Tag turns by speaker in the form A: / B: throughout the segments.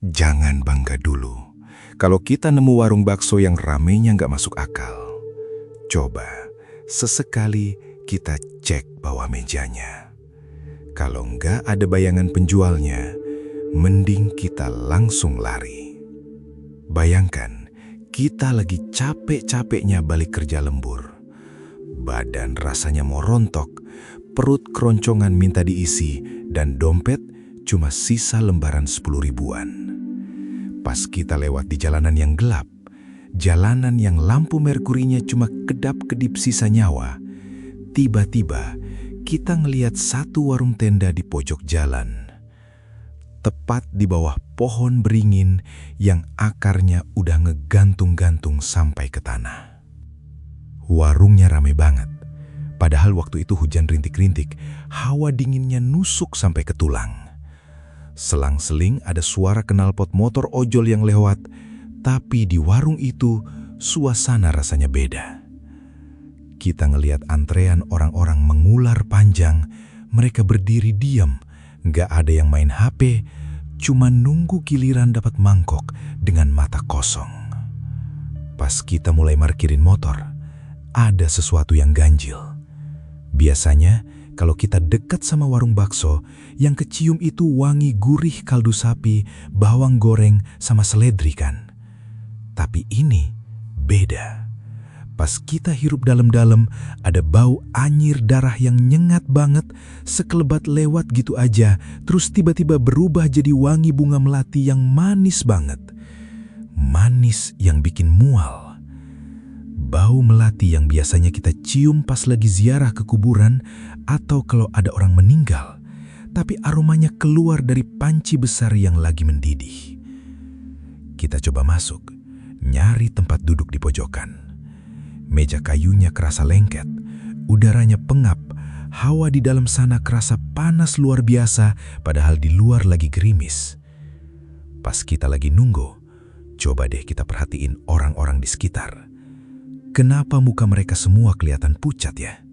A: Jangan bangga dulu. Kalau kita nemu warung bakso yang ramenya nggak masuk akal, coba sesekali kita cek bawah mejanya. Kalau nggak ada bayangan penjualnya, mending kita langsung lari. Bayangkan, kita lagi capek-capeknya balik kerja lembur. Badan rasanya mau rontok, perut keroncongan minta diisi, dan dompet cuma sisa lembaran 10 ribuan. Pas kita lewat di jalanan yang gelap, jalanan yang lampu merkurinya cuma kedap-kedip sisa nyawa, tiba-tiba kita ngelihat satu warung tenda di pojok jalan. Tepat di bawah pohon beringin yang akarnya udah ngegantung-gantung sampai ke tanah. Warungnya rame banget. Padahal waktu itu hujan rintik-rintik, hawa dinginnya nusuk sampai ke tulang. Selang-seling ada suara knalpot motor ojol yang lewat, tapi di warung itu suasana rasanya beda. Kita ngelihat antrean orang-orang mengular panjang, mereka berdiri diam, nggak ada yang main HP, cuma nunggu giliran dapat mangkok dengan mata kosong. Pas kita mulai parkirin motor, ada sesuatu yang ganjil. Biasanya, kalau kita dekat sama warung bakso, yang kecium itu wangi gurih kaldu sapi, bawang goreng, sama seledri kan. Tapi ini beda. Pas kita hirup dalam-dalam, ada bau anyir darah yang nyengat banget, sekelebat lewat gitu aja, terus tiba-tiba berubah jadi wangi bunga melati yang manis banget. Manis yang bikin mual. Bau melati yang biasanya kita cium pas lagi ziarah ke kuburan atau kalau ada orang meninggal, tapi aromanya keluar dari panci besar yang lagi mendidih. Kita coba masuk, nyari tempat duduk di pojokan. Meja kayunya kerasa lengket, udaranya pengap, hawa di dalam sana kerasa panas luar biasa, padahal di luar lagi gerimis. Pas kita lagi nunggu, coba deh kita perhatiin orang-orang di sekitar. Kenapa muka mereka semua kelihatan pucat ya?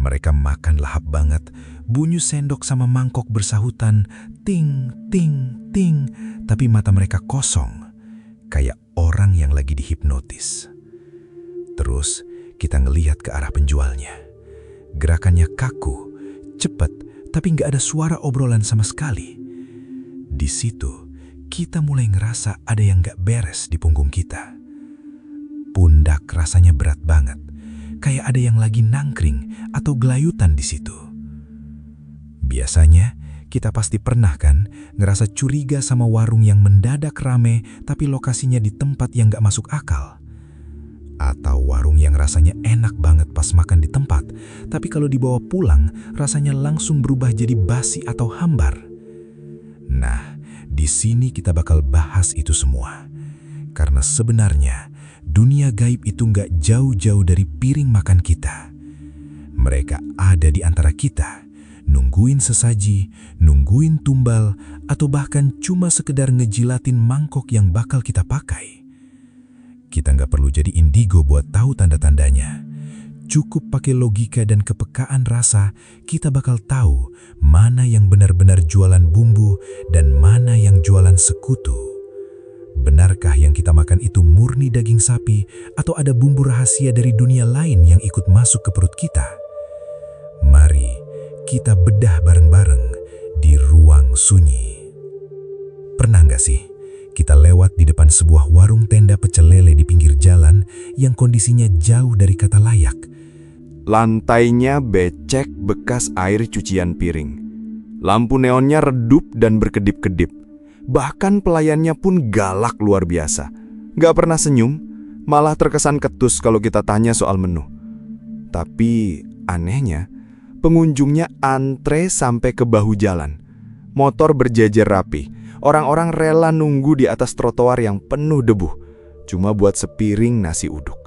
A: Mereka makan lahap banget, bunyi sendok sama mangkok bersahutan, ting, ting, ting, tapi mata mereka kosong, kayak orang yang lagi dihipnotis. Terus kita ngelihat ke arah penjualnya. Gerakannya kaku, cepat, tapi nggak ada suara obrolan sama sekali. Di situ, kita mulai ngerasa ada yang nggak beres di punggung kita. Pundak rasanya berat banget, kayak ada yang lagi nangkring atau gelayutan di situ. Biasanya, kita pasti pernah kan ngerasa curiga sama warung yang mendadak rame tapi lokasinya di tempat yang gak masuk akal. Atau warung yang rasanya enak banget pas makan di tempat, tapi kalau dibawa pulang rasanya langsung berubah jadi basi atau hambar. Nah, di sini kita bakal bahas itu semua. Karena sebenarnya dunia gaib itu nggak jauh-jauh dari piring makan kita. Mereka ada di antara kita, nungguin sesaji, nungguin tumbal, atau bahkan cuma sekedar ngejilatin mangkok yang bakal kita pakai. Kita nggak perlu jadi indigo buat tahu tanda-tandanya. Cukup pakai logika dan kepekaan rasa, kita bakal tahu mana yang benar-benar jualan bumbu dan mana yang jualan sekutu. Benarkah yang kita makan itu murni daging sapi atau ada bumbu rahasia dari dunia lain yang ikut masuk ke perut kita? Mari kita bedah bareng-bareng di ruang sunyi. Pernah nggak sih kita lewat di depan sebuah warung tenda pecel lele di pinggir jalan yang kondisinya jauh dari kata layak?
B: Lantainya becek bekas air cucian piring. Lampu neonnya redup dan berkedip-kedip. Bahkan pelayannya pun galak luar biasa. Gak pernah senyum, malah terkesan ketus kalau kita tanya soal menu. Tapi anehnya, pengunjungnya antre sampai ke bahu jalan. Motor berjejer rapi. Orang-orang rela nunggu di atas trotoar yang penuh debu, cuma buat sepiring nasi uduk.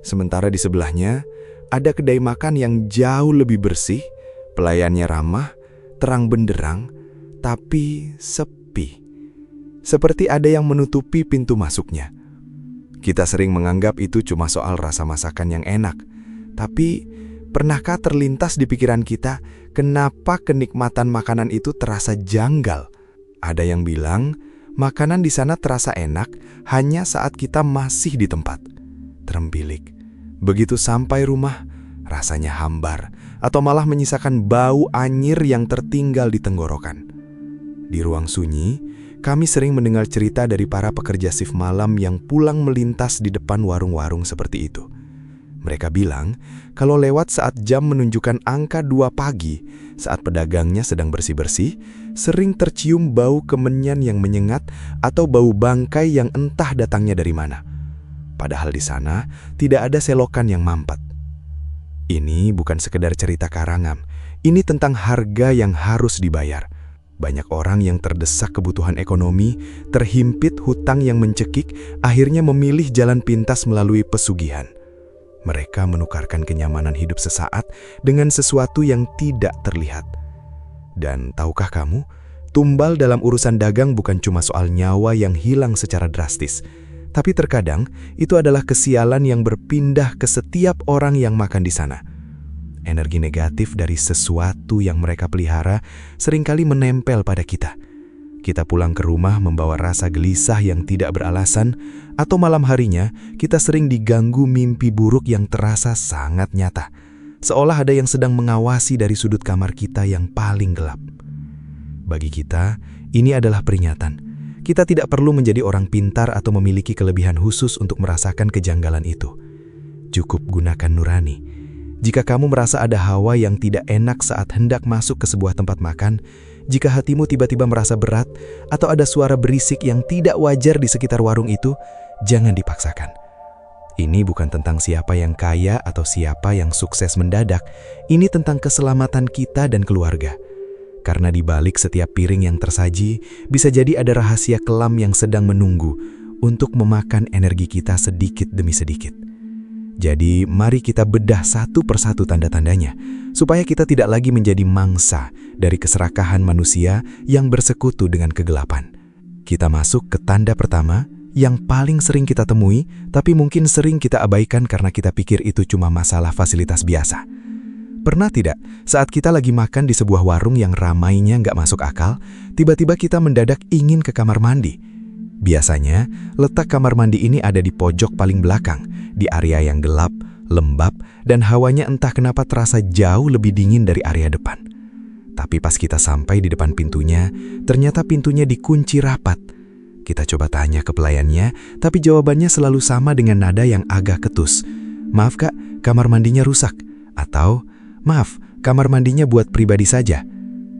B: Sementara di sebelahnya, ada kedai makan yang jauh lebih bersih, pelayannya ramah, terang benderang, tapi sepi. Seperti ada yang menutupi pintu masuknya. Kita sering menganggap itu cuma soal rasa masakan yang enak. Tapi, pernahkah terlintas di pikiran kita, kenapa kenikmatan makanan itu terasa janggal? Ada yang bilang, Makanan di sana terasa enak hanya saat kita masih di tempat. Terembilik. Begitu sampai rumah, rasanya hambar atau malah menyisakan bau anyir yang tertinggal di tenggorokan. Di ruang sunyi, kami sering mendengar cerita dari para pekerja shift malam yang pulang melintas di depan warung-warung seperti itu. Mereka bilang kalau lewat saat jam menunjukkan angka 2 pagi, saat pedagangnya sedang bersih-bersih, sering tercium bau kemenyan yang menyengat atau bau bangkai yang entah datangnya dari mana. Padahal di sana tidak ada selokan yang mampet. Ini bukan sekedar cerita karangan, ini tentang harga yang harus dibayar. Banyak orang yang terdesak kebutuhan ekonomi, terhimpit hutang yang mencekik, akhirnya memilih jalan pintas melalui pesugihan. Mereka menukarkan kenyamanan hidup sesaat dengan sesuatu yang tidak terlihat. Dan tahukah kamu, tumbal dalam urusan dagang bukan cuma soal nyawa yang hilang secara drastis, tapi terkadang itu adalah kesialan yang berpindah ke setiap orang yang makan di sana. Energi negatif dari sesuatu yang mereka pelihara seringkali menempel pada kita. Kita pulang ke rumah membawa rasa gelisah yang tidak beralasan, atau malam harinya kita sering diganggu mimpi buruk yang terasa sangat nyata, seolah ada yang sedang mengawasi dari sudut kamar kita yang paling gelap. Bagi kita, ini adalah peringatan. Kita tidak perlu menjadi orang pintar atau memiliki kelebihan khusus untuk merasakan kejanggalan itu. Cukup gunakan nurani. Jika kamu merasa ada hawa yang tidak enak saat hendak masuk ke sebuah tempat makan, jika hatimu tiba-tiba merasa berat, atau ada suara berisik yang tidak wajar di sekitar warung itu, jangan dipaksakan. Ini bukan tentang siapa yang kaya atau siapa yang sukses mendadak. Ini tentang keselamatan kita dan keluarga. Karena di balik setiap piring yang tersaji, bisa jadi ada rahasia kelam yang sedang menunggu untuk memakan energi kita sedikit demi sedikit. Jadi, mari kita bedah satu persatu tanda-tandanya, supaya kita tidak lagi menjadi mangsa dari keserakahan manusia yang bersekutu dengan kegelapan. Kita masuk ke tanda pertama yang paling sering kita temui, tapi mungkin sering kita abaikan karena kita pikir itu cuma masalah fasilitas biasa. Pernah tidak, saat kita lagi makan di sebuah warung yang ramainya nggak masuk akal, tiba-tiba kita mendadak ingin ke kamar mandi? Biasanya, letak kamar mandi ini ada di pojok paling belakang, di area yang gelap, lembab, dan hawanya entah kenapa terasa jauh lebih dingin dari area depan. Tapi pas kita sampai di depan pintunya, ternyata pintunya dikunci rapat. Kita coba tanya ke pelayannya, tapi jawabannya selalu sama dengan nada yang agak ketus. "Maaf kak, kamar mandinya rusak." Atau, "Maaf, kamar mandinya buat pribadi saja."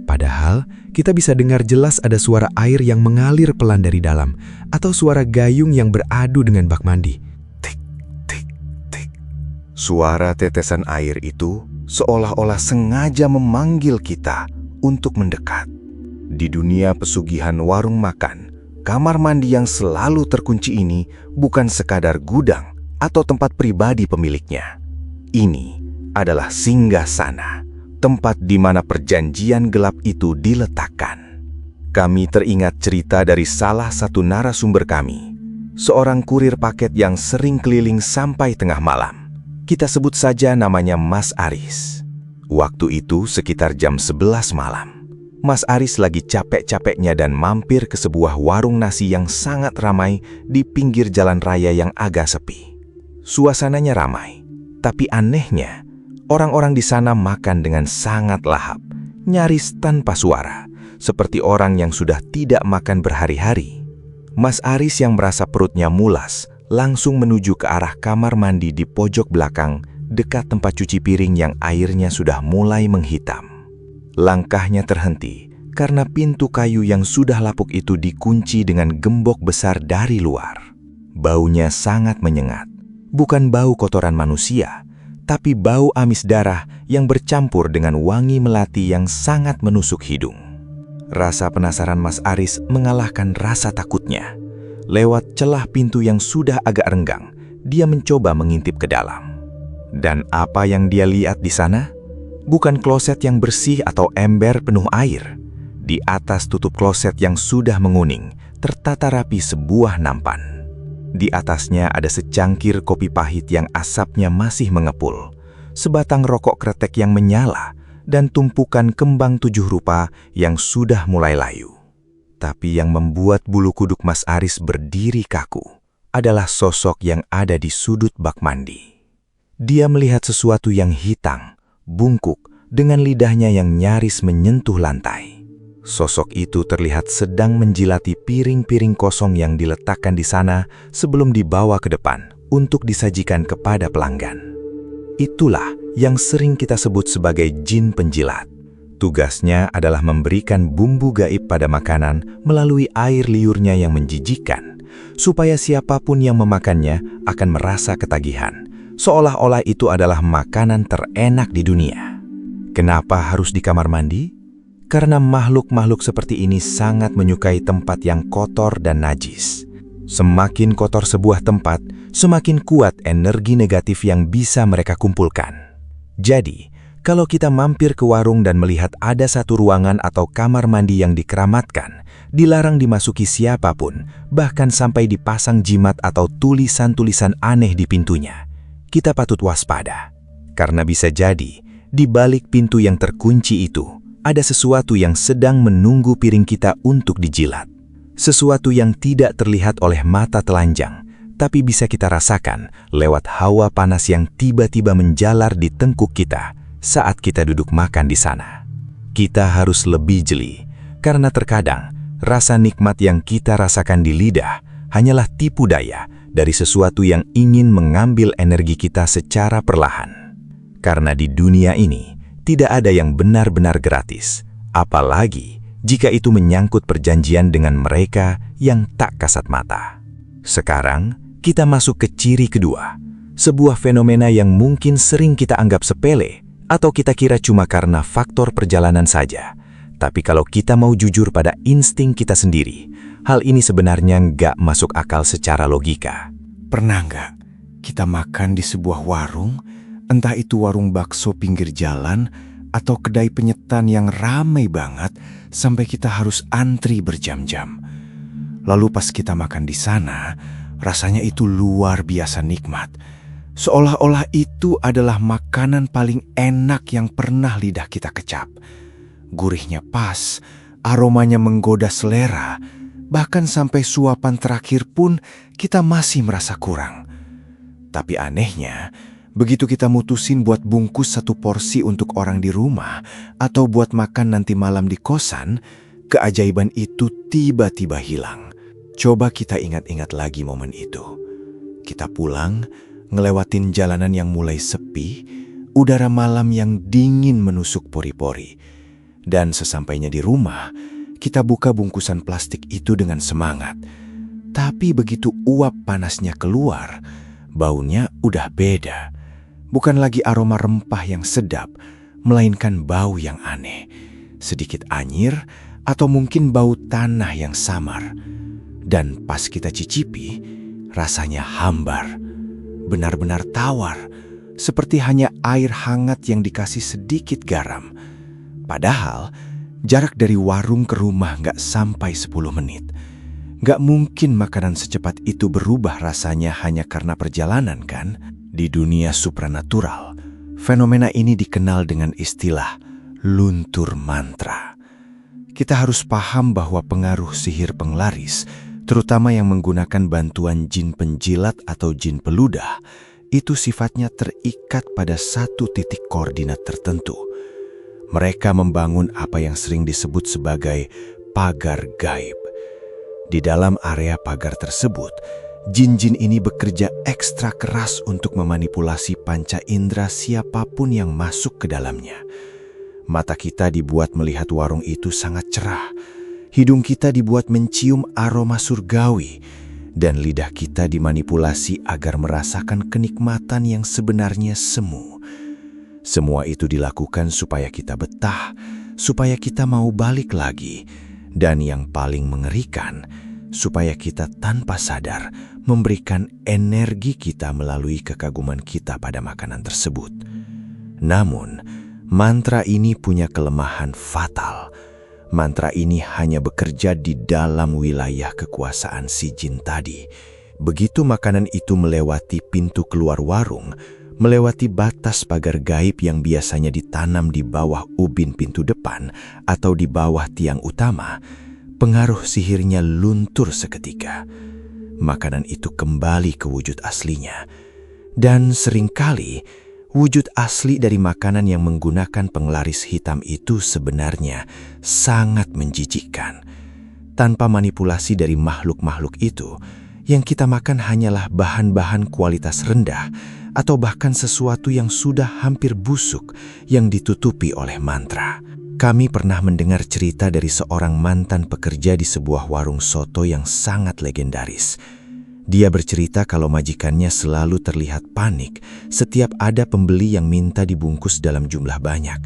B: Padahal, kita bisa dengar jelas ada suara air yang mengalir pelan dari dalam, atau suara gayung yang beradu dengan bak mandi. Tik, tik, tik.
A: Suara tetesan air itu seolah-olah sengaja memanggil kita untuk mendekat. Di dunia pesugihan warung makan, kamar mandi yang selalu terkunci ini bukan sekadar gudang atau tempat pribadi pemiliknya. Ini adalah singgasana, tempat di mana perjanjian gelap itu diletakkan. Kami teringat cerita dari salah satu narasumber kami, seorang kurir paket yang sering keliling sampai tengah malam. Kita sebut saja namanya Mas Aris. Waktu itu sekitar jam 11 malam. Mas Aris lagi capek-capeknya dan mampir ke sebuah warung nasi yang sangat ramai di pinggir jalan raya yang agak sepi. Suasananya ramai, tapi anehnya, orang-orang di sana makan dengan sangat lahap, nyaris tanpa suara, seperti orang yang sudah tidak makan berhari-hari. Mas Aris yang merasa perutnya mulas, langsung menuju ke arah kamar mandi di pojok belakang, dekat tempat cuci piring yang airnya sudah mulai menghitam. Langkahnya terhenti, karena pintu kayu yang sudah lapuk itu dikunci dengan gembok besar dari luar. Baunya sangat menyengat, bukan bau kotoran manusia, tapi bau amis darah yang bercampur dengan wangi melati yang sangat menusuk hidung. Rasa penasaran Mas Aris mengalahkan rasa takutnya. Lewat celah pintu yang sudah agak renggang, dia mencoba mengintip ke dalam. Dan apa yang dia lihat di sana? Bukan kloset yang bersih atau ember penuh air. Di atas tutup kloset yang sudah menguning, tertata rapi sebuah nampan. Di atasnya ada secangkir kopi pahit yang asapnya masih mengepul, sebatang rokok kretek yang menyala, dan tumpukan kembang 7 rupa yang sudah mulai layu. Tapi yang membuat bulu kuduk Mas Aris berdiri kaku adalah sosok yang ada di sudut bak mandi. Dia melihat sesuatu yang hitam, bungkuk, dengan lidahnya yang nyaris menyentuh lantai. Sosok itu terlihat sedang menjilati piring-piring kosong yang diletakkan di sana sebelum dibawa ke depan untuk disajikan kepada pelanggan. Itulah yang sering kita sebut sebagai jin penjilat. Tugasnya adalah memberikan bumbu gaib pada makanan melalui air liurnya yang menjijikkan, supaya siapapun yang memakannya akan merasa ketagihan, seolah-olah itu adalah makanan terenak di dunia. Kenapa harus di kamar mandi? Karena makhluk-makhluk seperti ini sangat menyukai tempat yang kotor dan najis. Semakin kotor sebuah tempat, semakin kuat energi negatif yang bisa mereka kumpulkan. Jadi, kalau kita mampir ke warung dan melihat ada satu ruangan atau kamar mandi yang dikeramatkan, dilarang dimasuki siapapun, bahkan sampai dipasang jimat atau tulisan-tulisan aneh di pintunya, kita patut waspada. Karena bisa jadi, di balik pintu yang terkunci itu, ada sesuatu yang sedang menunggu piring kita untuk dijilat. Sesuatu yang tidak terlihat oleh mata telanjang, tapi bisa kita rasakan lewat hawa panas yang tiba-tiba menjalar di tengkuk kita saat kita duduk makan di sana. Kita harus lebih jeli, karena terkadang rasa nikmat yang kita rasakan di lidah hanyalah tipu daya dari sesuatu yang ingin mengambil energi kita secara perlahan. Karena di dunia ini tidak ada yang benar-benar gratis, apalagi jika itu menyangkut perjanjian dengan mereka yang tak kasat mata. Sekarang kita masuk ke ciri kedua, sebuah fenomena yang mungkin sering kita anggap sepele, atau kita kira cuma karena faktor perjalanan saja. Tapi kalau kita mau jujur pada insting kita sendiri, hal ini sebenarnya nggak masuk akal secara logika.
C: Pernah nggak kita makan di sebuah warung, entah itu warung bakso pinggir jalan atau kedai penyetan yang ramai banget sampai kita harus antri berjam-jam. Lalu pas kita makan di sana, rasanya itu luar biasa nikmat. Seolah-olah itu adalah makanan paling enak yang pernah lidah kita kecap. Gurihnya pas, aromanya menggoda selera, bahkan sampai suapan terakhir pun kita masih merasa kurang. Tapi anehnya, begitu kita mutusin buat bungkus satu porsi untuk orang di rumah atau buat makan nanti malam di kosan, keajaiban itu tiba-tiba hilang. Coba kita ingat-ingat lagi momen itu. Kita pulang, ngelewatin jalanan yang mulai sepi, udara malam yang dingin menusuk pori-pori. Dan sesampainya di rumah, kita buka bungkusan plastik itu dengan semangat. Tapi begitu uap panasnya keluar, baunya udah beda. Bukan lagi aroma rempah yang sedap, melainkan bau yang aneh. Sedikit anyir atau mungkin bau tanah yang samar. Dan pas kita cicipi, rasanya hambar. Benar-benar tawar, seperti hanya air hangat yang dikasih sedikit garam. Padahal, jarak dari warung ke rumah nggak sampai 10 menit. Nggak mungkin makanan secepat itu berubah rasanya hanya karena perjalanan, kan? Di dunia supranatural, fenomena ini dikenal dengan istilah luntur mantra. Kita harus paham bahwa pengaruh sihir penglaris, terutama yang menggunakan bantuan jin penjilat atau jin peludah, itu sifatnya terikat pada satu titik koordinat tertentu. Mereka membangun apa yang sering disebut sebagai pagar gaib. Di dalam area pagar tersebut, jin-jin ini bekerja ekstra keras untuk memanipulasi panca indera siapapun yang masuk ke dalamnya. Mata kita dibuat melihat warung itu sangat cerah. Hidung kita dibuat mencium aroma surgawi, dan lidah kita dimanipulasi agar merasakan kenikmatan yang sebenarnya semu. Semua itu dilakukan supaya kita betah, supaya kita mau balik lagi, dan yang paling mengerikan, supaya kita tanpa sadar memberikan energi kita melalui kekaguman kita pada makanan tersebut. Namun, mantra ini punya kelemahan fatal. Mantra ini hanya bekerja di dalam wilayah kekuasaan si jin tadi. Begitu makanan itu melewati pintu keluar warung, melewati batas pagar gaib yang biasanya ditanam di bawah ubin pintu depan atau di bawah tiang utama, pengaruh sihirnya luntur seketika. Makanan itu kembali ke wujud aslinya. Dan seringkali, wujud asli dari makanan yang menggunakan penglaris hitam itu sebenarnya sangat menjijikkan. Tanpa manipulasi dari makhluk-makhluk itu, yang kita makan hanyalah bahan-bahan kualitas rendah atau bahkan sesuatu yang sudah hampir busuk yang ditutupi oleh mantra. Kami pernah mendengar cerita dari seorang mantan pekerja di sebuah warung soto yang sangat legendaris. Dia bercerita kalau majikannya selalu terlihat panik setiap ada pembeli yang minta dibungkus dalam jumlah banyak.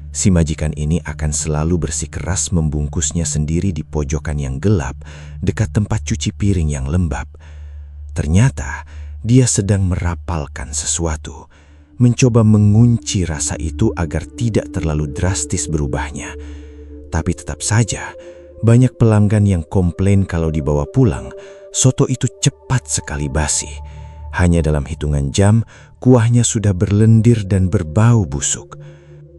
C: Si majikan ini akan selalu bersikeras membungkusnya sendiri di pojokan yang gelap dekat tempat cuci piring yang lembab. Ternyata dia sedang merapalkan sesuatu, mencoba mengunci rasa itu agar tidak terlalu drastis berubahnya. Tapi tetap saja, banyak pelanggan yang komplain kalau dibawa pulang, soto itu cepat sekali basi. Hanya dalam hitungan jam, kuahnya sudah berlendir dan berbau busuk.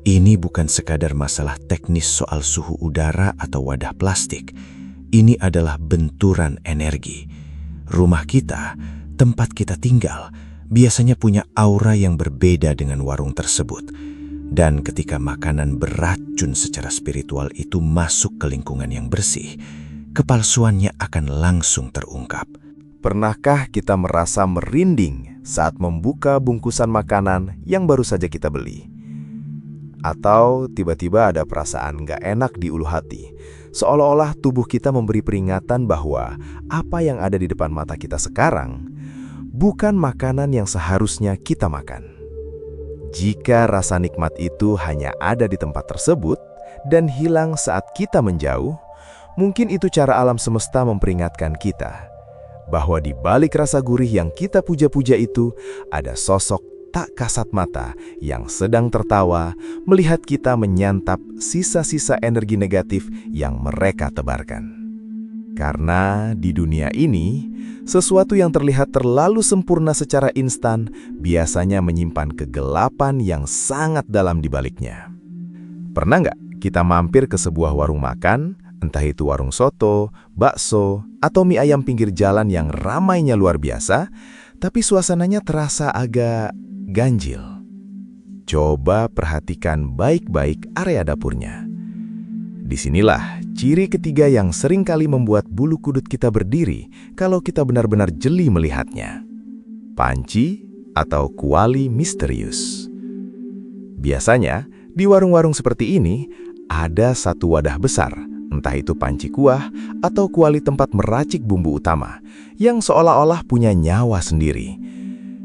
C: Ini bukan sekadar masalah teknis soal suhu udara atau wadah plastik. Ini adalah benturan energi. Rumah kita, tempat kita tinggal, biasanya punya aura yang berbeda dengan warung tersebut. Dan ketika makanan beracun secara spiritual itu masuk ke lingkungan yang bersih, kepalsuannya akan langsung terungkap.
B: Pernahkah kita merasa merinding saat membuka bungkusan makanan yang baru saja kita beli? Atau tiba-tiba ada perasaan gak enak di ulu hati, seolah-olah tubuh kita memberi peringatan bahwa apa yang ada di depan mata kita sekarang bukan makanan yang seharusnya kita makan. Jika rasa nikmat itu hanya ada di tempat tersebut dan hilang saat kita menjauh, mungkin itu cara alam semesta memperingatkan kita bahwa di balik rasa gurih yang kita puja-puja itu ada sosok tak kasat mata yang sedang tertawa melihat kita menyantap sisa-sisa energi negatif yang mereka tebarkan. Karena di dunia ini, sesuatu yang terlihat terlalu sempurna secara instan biasanya menyimpan kegelapan yang sangat dalam di baliknya. Pernah nggak kita mampir ke sebuah warung makan, entah itu warung soto, bakso, atau mie ayam pinggir jalan yang ramainya luar biasa, tapi suasananya terasa agak ganjil? Coba perhatikan baik-baik area dapurnya. Disinilah ciri ketiga yang seringkali membuat bulu kudut kita berdiri kalau kita benar-benar jeli melihatnya. Panci atau kuali misterius. Biasanya, di warung-warung seperti ini, ada satu wadah besar, entah itu panci kuah atau kuali tempat meracik bumbu utama, yang seolah-olah punya nyawa sendiri.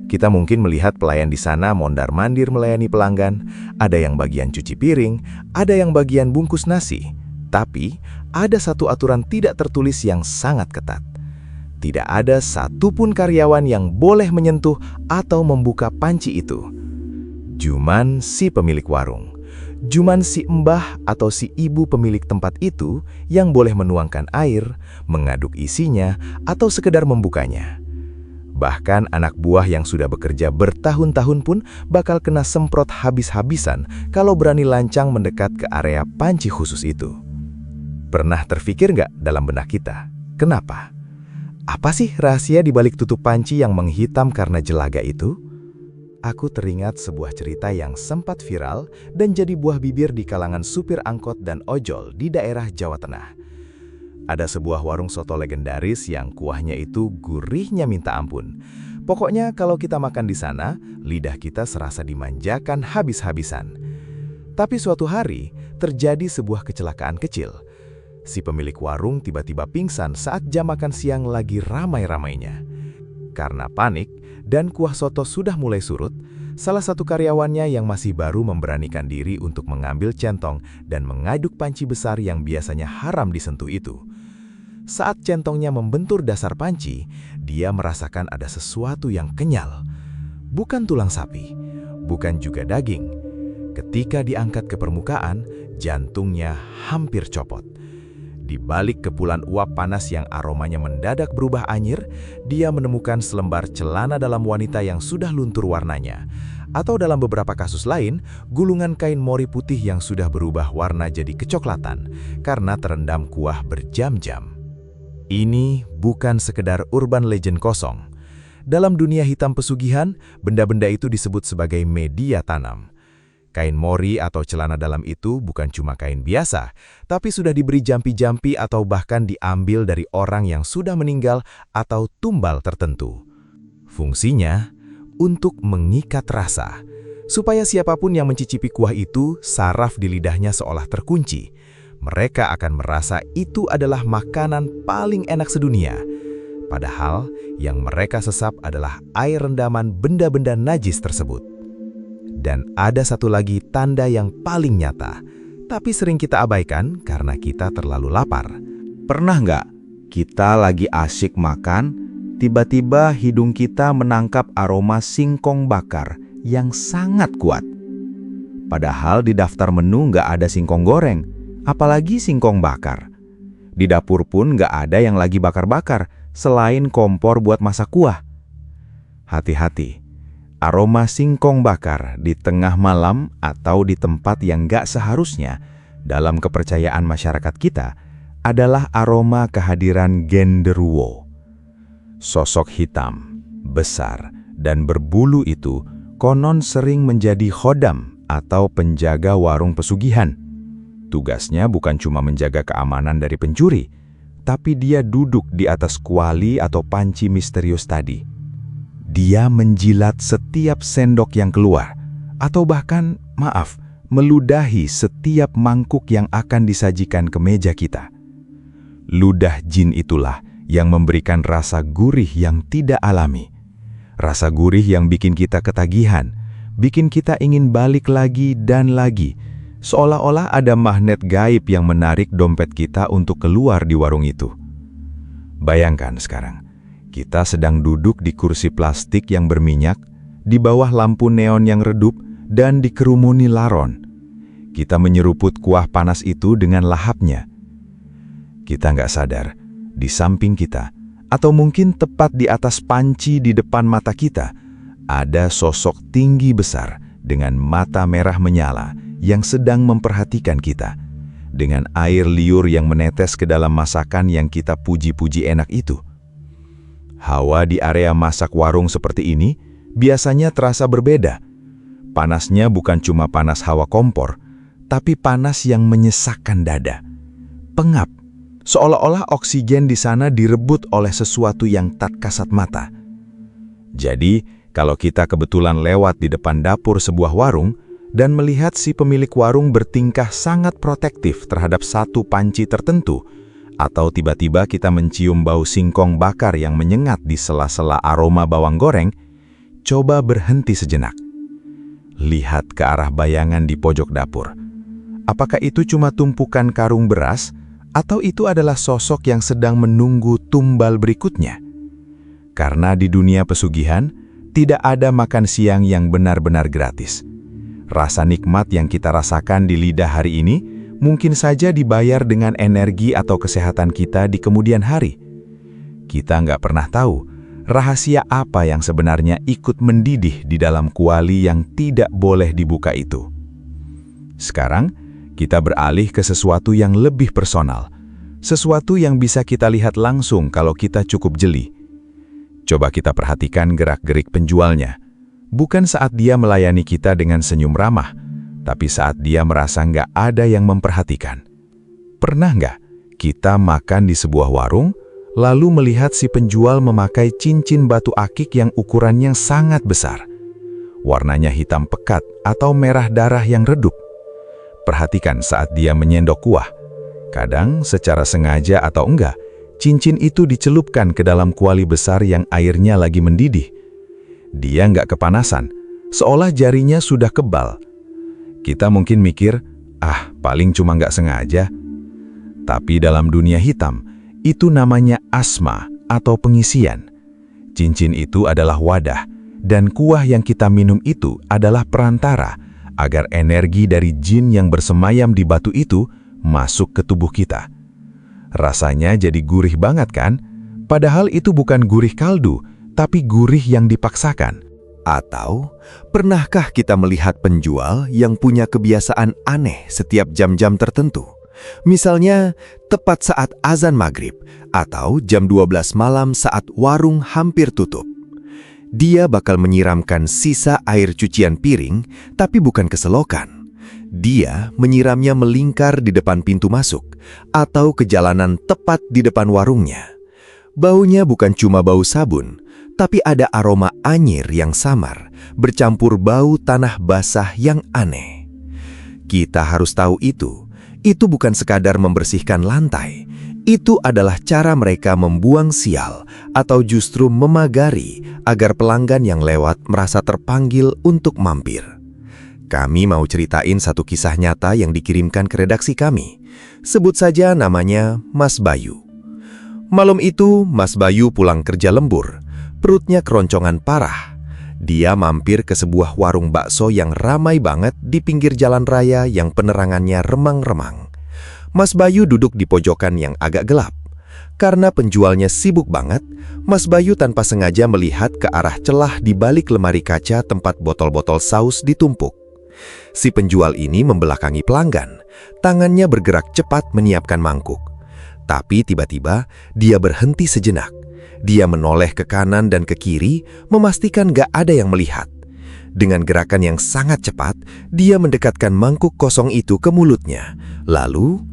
B: Kita mungkin melihat pelayan di sana mondar-mandir melayani pelanggan, ada yang bagian cuci piring, ada yang bagian bungkus nasi. Tapi, ada satu aturan tidak tertulis yang sangat ketat. Tidak ada satupun karyawan yang boleh menyentuh atau membuka panci itu. Cuman si pemilik warung, cuman si mbah atau si ibu pemilik tempat itu yang boleh menuangkan air, mengaduk isinya, atau sekedar membukanya. Bahkan anak buah yang sudah bekerja bertahun-tahun pun bakal kena semprot habis-habisan kalau berani lancang mendekat ke area panci khusus itu. Pernah terfikir nggak dalam benak kita, kenapa? Apa sih rahasia di balik tutup panci yang menghitam karena jelaga itu? Aku teringat sebuah cerita yang sempat viral dan jadi buah bibir di kalangan supir angkot dan ojol di daerah Jawa Tengah. Ada sebuah warung soto legendaris yang kuahnya itu gurihnya minta ampun. Pokoknya kalau kita makan di sana, lidah kita serasa dimanjakan habis-habisan. Tapi suatu hari, terjadi sebuah kecelakaan kecil. Si pemilik warung tiba-tiba pingsan saat jam makan siang lagi ramai-ramainya. Karena panik dan kuah soto sudah mulai surut, salah satu karyawannya yang masih baru memberanikan diri untuk mengambil centong dan mengaduk panci besar yang biasanya haram disentuh itu. Saat centongnya membentur dasar panci, dia merasakan ada sesuatu yang kenyal. Bukan tulang sapi, bukan juga daging. Ketika diangkat ke permukaan, jantungnya hampir copot. Di balik kepulan uap panas yang aromanya mendadak berubah anyir, dia menemukan selembar celana dalam wanita yang sudah luntur warnanya.
D: Atau dalam beberapa kasus lain, gulungan kain mori putih yang sudah berubah warna jadi kecoklatan karena terendam kuah berjam-jam. Ini bukan sekedar urban legend kosong. Dalam dunia hitam pesugihan, benda-benda itu disebut sebagai media tanam. Kain mori atau celana dalam itu bukan cuma kain biasa, tapi sudah diberi jampi-jampi atau bahkan diambil dari orang yang sudah meninggal atau tumbal tertentu. Fungsinya untuk mengikat rasa, supaya siapapun yang mencicipi kuah itu, saraf di lidahnya seolah terkunci. Mereka akan merasa itu adalah makanan paling enak sedunia. Padahal yang mereka sesap adalah air rendaman benda-benda najis tersebut. Dan ada satu lagi tanda yang paling nyata, tapi sering kita abaikan karena kita terlalu lapar.
C: Pernah nggak kita lagi asyik makan, tiba-tiba hidung kita menangkap aroma singkong bakar yang sangat kuat? Padahal di daftar menu nggak ada singkong goreng, apalagi singkong bakar. Di dapur pun nggak ada yang lagi bakar-bakar, selain kompor buat masak kuah. Hati-hati, aroma singkong bakar di tengah malam atau di tempat yang nggak seharusnya dalam kepercayaan masyarakat kita adalah aroma kehadiran genderuwo. Sosok hitam, besar, dan berbulu itu konon sering menjadi khodam atau penjaga warung pesugihan. Tugasnya bukan cuma menjaga keamanan dari pencuri, tapi dia duduk di atas kuali atau panci misterius tadi. Dia menjilat setiap sendok yang keluar, atau bahkan, meludahi setiap mangkuk yang akan disajikan ke meja kita. Ludah jin itulah yang memberikan rasa gurih yang tidak alami. Rasa gurih yang bikin kita ketagihan, bikin kita ingin balik lagi dan lagi, seolah-olah ada magnet gaib yang menarik dompet kita untuk keluar di warung itu. Bayangkan sekarang, kita sedang duduk di kursi plastik yang berminyak, di bawah lampu neon yang redup, dan dikerumuni laron. Kita menyeruput kuah panas itu dengan lahapnya. Kita nggak sadar, di samping kita, atau mungkin tepat di atas panci di depan mata kita, ada sosok tinggi besar dengan mata merah menyala yang sedang memperhatikan kita, dengan air liur yang menetes ke dalam masakan yang kita puji-puji enak itu. Hawa di area masak warung seperti ini biasanya terasa berbeda. Panasnya bukan cuma panas hawa kompor, tapi panas yang menyesakkan dada. Pengap, seolah-olah oksigen di sana direbut oleh sesuatu yang tak kasat mata. Jadi, kalau kita kebetulan lewat di depan dapur sebuah warung dan melihat si pemilik warung bertingkah sangat protektif terhadap satu panci tertentu, atau tiba-tiba kita mencium bau singkong bakar yang menyengat di sela-sela aroma bawang goreng, coba berhenti sejenak. Lihat ke arah bayangan di pojok dapur. Apakah itu cuma tumpukan karung beras, atau itu adalah sosok yang sedang menunggu tumbal berikutnya? Karena di dunia pesugihan, tidak ada makan siang yang benar-benar gratis. Rasa nikmat yang kita rasakan di lidah hari ini mungkin saja dibayar dengan energi atau kesehatan kita di kemudian hari. Kita nggak pernah tahu rahasia apa yang sebenarnya ikut mendidih di dalam kuali yang tidak boleh dibuka itu. Sekarang, kita beralih ke sesuatu yang lebih personal, sesuatu yang bisa kita lihat langsung kalau kita cukup jeli. Coba kita perhatikan gerak-gerik penjualnya. Bukan saat dia melayani kita dengan senyum ramah, tapi saat dia merasa nggak ada yang memperhatikan. Pernah nggak kita makan di sebuah warung, lalu melihat si penjual memakai cincin batu akik yang ukurannya sangat besar? Warnanya hitam pekat atau merah darah yang redup. Perhatikan saat dia menyendok kuah. Kadang secara sengaja atau enggak, cincin itu dicelupkan ke dalam kuali besar yang airnya lagi mendidih. Dia nggak kepanasan, seolah jarinya sudah kebal. Kita mungkin mikir, paling cuma nggak sengaja. Tapi dalam dunia hitam, itu namanya asma atau pengisian. Cincin itu adalah wadah, dan kuah yang kita minum itu adalah perantara agar energi dari jin yang bersemayam di batu itu masuk ke tubuh kita. Rasanya jadi gurih banget kan? Padahal itu bukan gurih kaldu, tapi gurih yang dipaksakan.
B: Atau, pernahkah kita melihat penjual yang punya kebiasaan aneh setiap jam-jam tertentu? Misalnya, tepat saat azan maghrib atau jam 12 malam saat warung hampir tutup. Dia bakal menyiramkan sisa air cucian piring, tapi bukan ke selokan. Dia menyiramnya melingkar di depan pintu masuk atau ke jalanan tepat di depan warungnya. Baunya bukan cuma bau sabun, tapi ada aroma anyir yang samar, bercampur bau tanah basah yang aneh. Kita harus tahu itu bukan sekadar membersihkan lantai. Itu adalah cara mereka membuang sial atau justru memagari agar pelanggan yang lewat merasa terpanggil untuk mampir. Kami mau ceritain satu kisah nyata yang dikirimkan ke redaksi kami. Sebut saja namanya Mas Bayu. Malam itu, Mas Bayu pulang kerja lembur. Perutnya keroncongan parah. Dia mampir ke sebuah warung bakso yang ramai banget di pinggir jalan raya yang penerangannya remang-remang. Mas Bayu duduk di pojokan yang agak gelap. Karena penjualnya sibuk banget, Mas Bayu tanpa sengaja melihat ke arah celah di balik lemari kaca tempat botol-botol saus ditumpuk. Si penjual ini membelakangi pelanggan. Tangannya bergerak cepat menyiapkan mangkuk. Tapi tiba-tiba dia berhenti sejenak. Dia menoleh ke kanan dan ke kiri, memastikan gak ada yang melihat. Dengan gerakan yang sangat cepat, dia mendekatkan mangkuk kosong itu ke mulutnya. Lalu,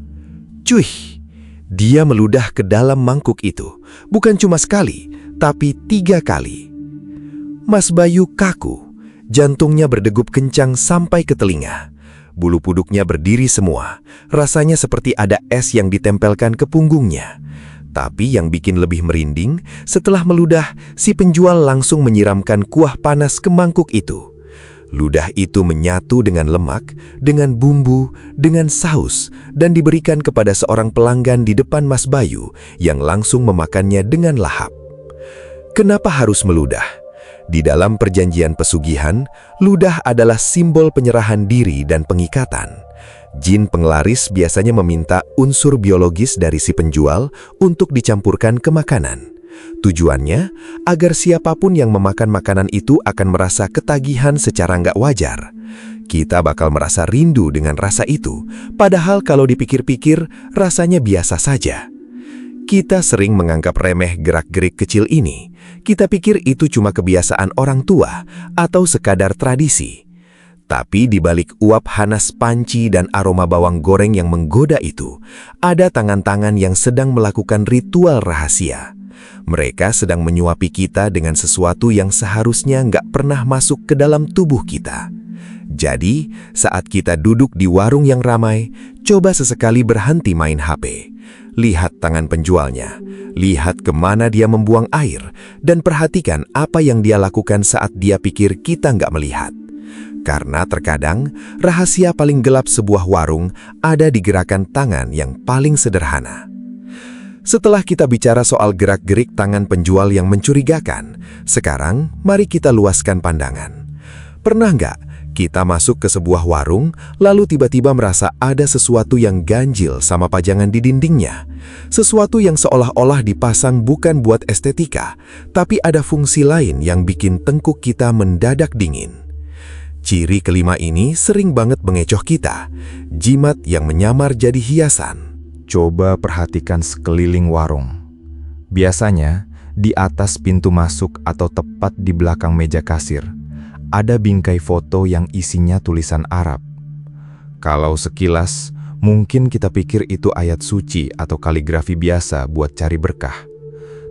B: cuih, dia meludah ke dalam mangkuk itu. Bukan cuma sekali, tapi 3 kali. Mas Bayu kaku, jantungnya berdegup kencang sampai ke telinga. Bulu kuduknya berdiri semua, rasanya seperti ada es yang ditempelkan ke punggungnya. Tapi yang bikin lebih merinding, setelah meludah, si penjual langsung menyiramkan kuah panas ke mangkuk itu. Ludah itu menyatu dengan lemak, dengan bumbu, dengan saus, dan diberikan kepada seorang pelanggan di depan Mas Bayu yang langsung memakannya dengan lahap. Kenapa harus meludah? Di dalam perjanjian pesugihan, ludah adalah simbol penyerahan diri dan pengikatan. Jin penglaris biasanya meminta unsur biologis dari si penjual untuk dicampurkan ke makanan. Tujuannya, agar siapapun yang memakan makanan itu akan merasa ketagihan secara nggak wajar. Kita bakal merasa rindu dengan rasa itu, padahal kalau dipikir-pikir, rasanya biasa saja. Kita sering menganggap remeh gerak-gerik kecil ini. Kita pikir itu cuma kebiasaan orang tua atau sekadar tradisi. Tapi di balik uap panas panci dan aroma bawang goreng yang menggoda itu, ada tangan-tangan yang sedang melakukan ritual rahasia. Mereka sedang menyuapi kita dengan sesuatu yang seharusnya nggak pernah masuk ke dalam tubuh kita. Jadi, saat kita duduk di warung yang ramai, coba sesekali berhenti main HP. Lihat tangan penjualnya, lihat kemana dia membuang air, dan perhatikan apa yang dia lakukan saat dia pikir kita nggak melihat. Karena terkadang, rahasia paling gelap sebuah warung ada di gerakan tangan yang paling sederhana. Setelah kita bicara soal gerak-gerik tangan penjual yang mencurigakan, sekarang mari kita luaskan pandangan. Pernah nggak kita masuk ke sebuah warung, lalu tiba-tiba merasa ada sesuatu yang ganjil sama pajangan di dindingnya? Sesuatu yang seolah-olah dipasang bukan buat estetika, tapi ada fungsi lain yang bikin tengkuk kita mendadak dingin. Ciri kelima ini sering banget mengecoh kita, jimat yang menyamar jadi hiasan.
D: Coba perhatikan sekeliling warung. Biasanya, di atas pintu masuk atau tepat di belakang meja kasir, ada bingkai foto yang isinya tulisan Arab. Kalau sekilas, mungkin kita pikir itu ayat suci atau kaligrafi biasa buat cari berkah.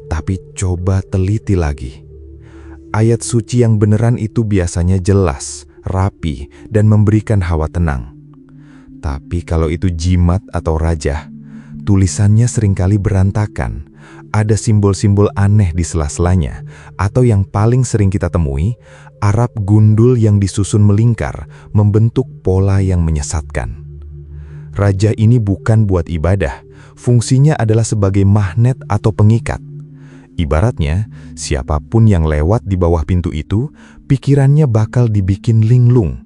D: Tapi coba teliti lagi. Ayat suci yang beneran itu biasanya jelas, rapi, dan memberikan hawa tenang. Tapi kalau itu jimat atau rajah, tulisannya seringkali berantakan. Ada simbol-simbol aneh di sela-selanya, atau yang paling sering kita temui, Arab gundul yang disusun melingkar, membentuk pola yang menyesatkan. Raja ini bukan buat ibadah, fungsinya adalah sebagai magnet atau pengikat. Ibaratnya, siapapun yang lewat di bawah pintu itu, pikirannya bakal dibikin linglung.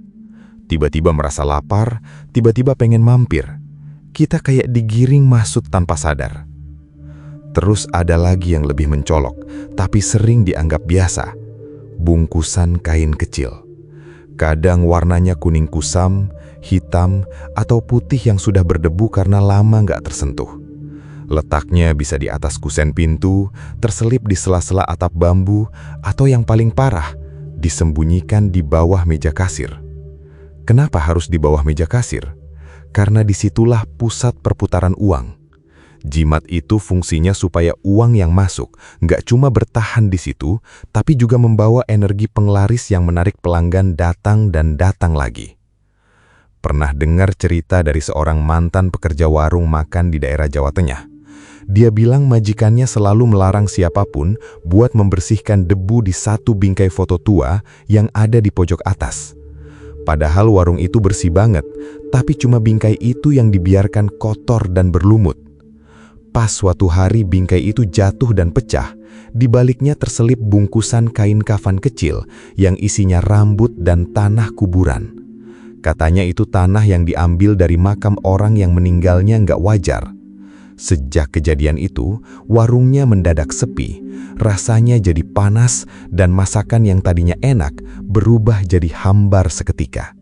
D: Tiba-tiba merasa lapar, tiba-tiba pengen mampir. Kita kayak digiring masuk tanpa sadar. Terus ada lagi yang lebih mencolok, tapi sering dianggap biasa.
A: bungkusan kain kecil. Kadang warnanya kuning kusam, hitam, atau putih yang sudah berdebu karena lama nggak tersentuh. Letaknya bisa di atas kusen pintu, terselip di sela-sela atap bambu, atau yang paling parah, disembunyikan di bawah meja kasir. Kenapa harus di bawah meja kasir? Karena disitulah pusat perputaran uang. Jimat itu fungsinya supaya uang yang masuk nggak cuma bertahan di situ, tapi juga membawa energi penglaris yang menarik pelanggan datang dan datang lagi. Pernah dengar cerita dari seorang mantan pekerja warung makan di daerah Jawa Tengah. Dia bilang majikannya selalu melarang siapapun buat membersihkan debu di satu bingkai foto tua yang ada di pojok atas. Padahal warung itu bersih banget, tapi cuma bingkai itu yang dibiarkan kotor dan berlumut. Pas suatu hari bingkai itu jatuh dan pecah, di baliknya terselip bungkusan kain kafan kecil yang isinya rambut dan tanah kuburan. Katanya itu tanah yang diambil dari makam orang yang meninggalnya nggak wajar. Sejak kejadian itu, warungnya mendadak sepi, rasanya jadi panas dan masakan yang tadinya enak berubah jadi hambar seketika.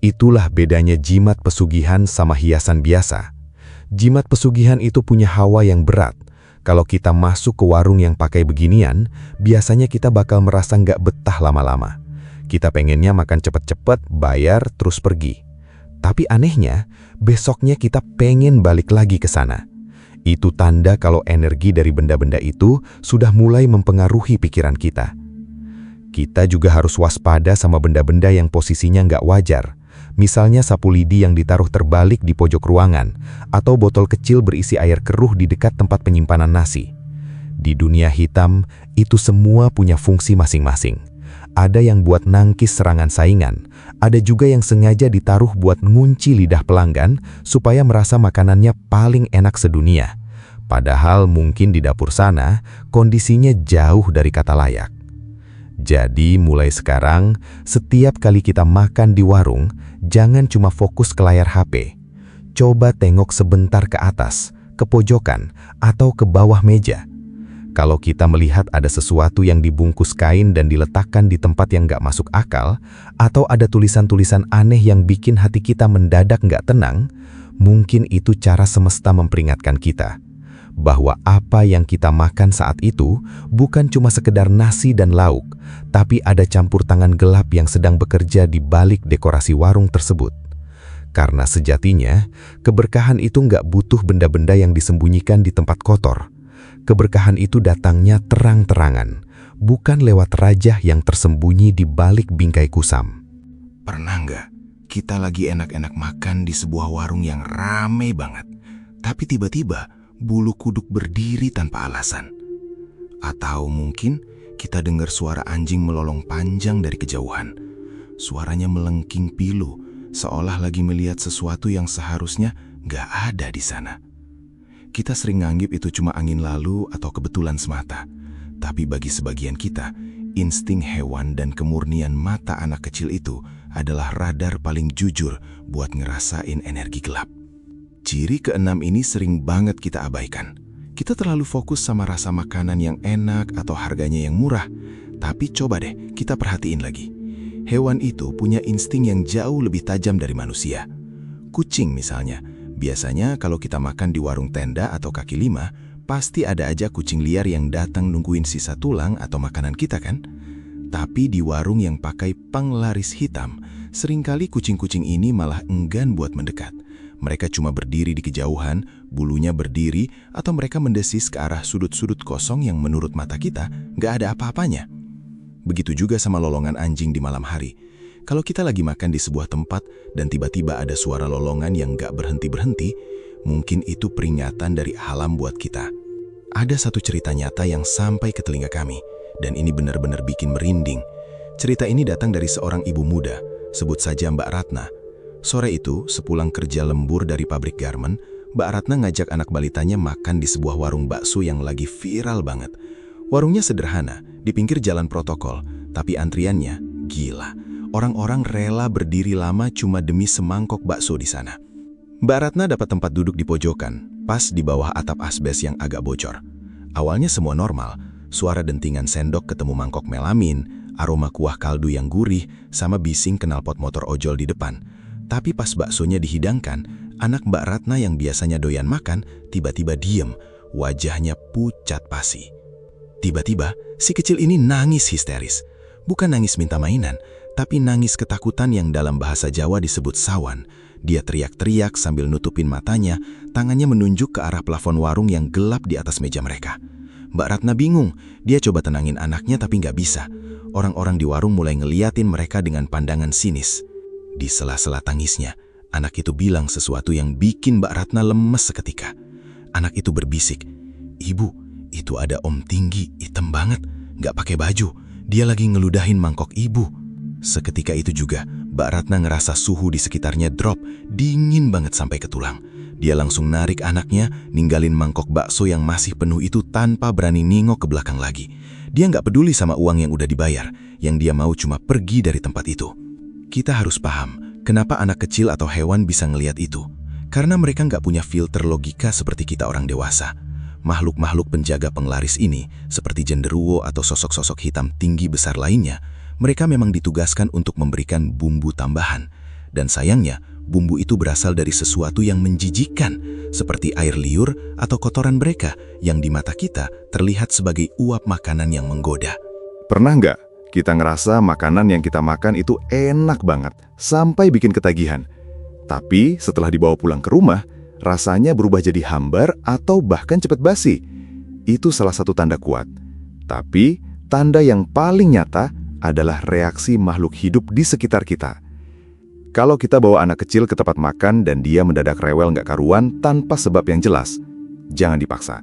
A: Itulah bedanya jimat pesugihan sama hiasan biasa. Jimat pesugihan itu punya hawa yang berat. Kalau kita masuk ke warung yang pakai beginian, biasanya kita bakal merasa nggak betah lama-lama. Kita pengennya makan cepet-cepet, bayar, terus pergi. Tapi anehnya, besoknya kita pengen balik lagi ke sana. Itu tanda kalau energi dari benda-benda itu sudah mulai mempengaruhi pikiran kita. Kita juga harus waspada sama benda-benda yang posisinya nggak wajar. Misalnya sapu lidi yang ditaruh terbalik di pojok ruangan, atau botol kecil berisi air keruh di dekat tempat penyimpanan nasi. Di dunia hitam, itu semua punya fungsi masing-masing. Ada yang buat nangkis serangan saingan, ada juga yang sengaja ditaruh buat ngunci lidah pelanggan supaya merasa makanannya paling enak sedunia. Padahal mungkin di dapur sana, kondisinya jauh dari kata layak. Jadi mulai sekarang, setiap kali kita makan di warung, jangan cuma fokus ke layar HP. Coba tengok sebentar ke atas, ke pojokan, atau ke bawah meja. Kalau kita melihat ada sesuatu yang dibungkus kain dan diletakkan di tempat yang nggak masuk akal, atau ada tulisan-tulisan aneh yang bikin hati kita mendadak nggak tenang, mungkin itu cara semesta memperingatkan kita bahwa apa yang kita makan saat itu bukan cuma sekedar nasi dan lauk, tapi ada campur tangan gelap yang sedang bekerja di balik dekorasi warung tersebut. Karena sejatinya, keberkahan itu nggak butuh benda-benda yang disembunyikan di tempat kotor. Keberkahan itu datangnya terang-terangan, bukan lewat rajah yang tersembunyi di balik bingkai kusam.
C: Pernah nggak kita lagi enak-enak makan di sebuah warung yang rame banget, tapi tiba-tiba bulu kuduk berdiri tanpa alasan? Atau mungkin kita dengar suara anjing melolong panjang dari kejauhan. Suaranya melengking pilu, seolah lagi melihat sesuatu yang seharusnya nggak ada di sana. Kita sering nganggip itu cuma angin lalu atau kebetulan semata. Tapi bagi sebagian kita, insting hewan dan kemurnian mata anak kecil itu adalah radar paling jujur buat ngerasain energi gelap. Ciri keenam ini sering banget kita abaikan. Kita terlalu fokus sama rasa makanan yang enak atau harganya yang murah. Tapi coba deh kita perhatiin lagi. Hewan itu punya insting yang jauh lebih tajam dari manusia. Kucing misalnya, biasanya kalau kita makan di warung tenda atau kaki lima, pasti ada aja kucing liar yang datang nungguin sisa tulang atau makanan kita kan? Tapi di warung yang pakai penglaris hitam, seringkali kucing-kucing ini malah enggan buat mendekat. Mereka cuma berdiri di kejauhan, bulunya berdiri, atau mereka mendesis ke arah sudut-sudut kosong yang menurut mata kita nggak ada apa-apanya. Begitu juga sama lolongan anjing di malam hari. Kalau kita lagi makan di sebuah tempat dan tiba-tiba ada suara lolongan yang nggak berhenti-berhenti, mungkin itu peringatan dari alam buat kita. Ada satu cerita nyata yang sampai ke telinga kami, dan ini benar-benar bikin merinding. Cerita ini datang dari seorang ibu muda, sebut saja Mbak Ratna. Sore itu, sepulang kerja lembur dari pabrik garmen, Mbak Ratna ngajak anak balitanya makan di sebuah warung bakso yang lagi viral banget. Warungnya sederhana, di pinggir jalan protokol, tapi antriannya gila. Orang-orang rela berdiri lama cuma demi semangkok bakso di sana. Mbak Ratna dapat tempat duduk di pojokan, pas di bawah atap asbes yang agak bocor. Awalnya semua normal, suara dentingan sendok ketemu mangkok melamin,
A: aroma kuah kaldu yang gurih, sama bising knalpot motor ojol di depan. Tapi pas baksonya dihidangkan, anak Mbak Ratna yang biasanya doyan makan, tiba-tiba diem, wajahnya pucat pasi. Tiba-tiba, si kecil ini nangis histeris. Bukan nangis minta mainan, tapi nangis ketakutan yang dalam bahasa Jawa disebut sawan. Dia teriak-teriak sambil nutupin matanya, tangannya menunjuk ke arah plafon warung yang gelap di atas meja mereka. Mbak Ratna bingung, dia coba tenangin anaknya tapi nggak bisa. Orang-orang di warung mulai ngeliatin mereka dengan pandangan sinis. Di sela-sela tangisnya, anak itu bilang sesuatu yang bikin Mbak Ratna lemes seketika. Anak itu berbisik, "Ibu, itu ada om tinggi, hitam banget, nggak pakai baju. Dia lagi ngeludahin mangkok ibu." Seketika itu juga, Mbak Ratna ngerasa suhu di sekitarnya drop, dingin banget sampai ke tulang. Dia langsung narik anaknya, ninggalin mangkok bakso yang masih penuh itu tanpa berani ningok ke belakang lagi. Dia nggak peduli sama uang yang udah dibayar, yang dia mau cuma pergi dari tempat itu. Kita harus paham, kenapa anak kecil atau hewan bisa ngelihat itu. Karena mereka nggak punya filter logika seperti kita orang dewasa. Makhluk-makhluk penjaga penglaris ini, seperti genderuwo atau sosok-sosok hitam tinggi besar lainnya, mereka memang ditugaskan untuk memberikan bumbu tambahan. Dan sayangnya, bumbu itu berasal dari sesuatu yang menjijikkan, seperti air liur atau kotoran mereka yang di mata kita terlihat sebagai uap makanan yang menggoda.
B: Pernah nggak kita ngerasa makanan yang kita makan itu enak banget, sampai bikin ketagihan? Tapi setelah dibawa pulang ke rumah, rasanya berubah jadi hambar atau bahkan cepat basi. Itu salah satu tanda kuat. Tapi, tanda yang paling nyata adalah reaksi makhluk hidup di sekitar kita. Kalau kita bawa anak kecil ke tempat makan dan dia mendadak rewel nggak karuan tanpa sebab yang jelas, jangan dipaksa.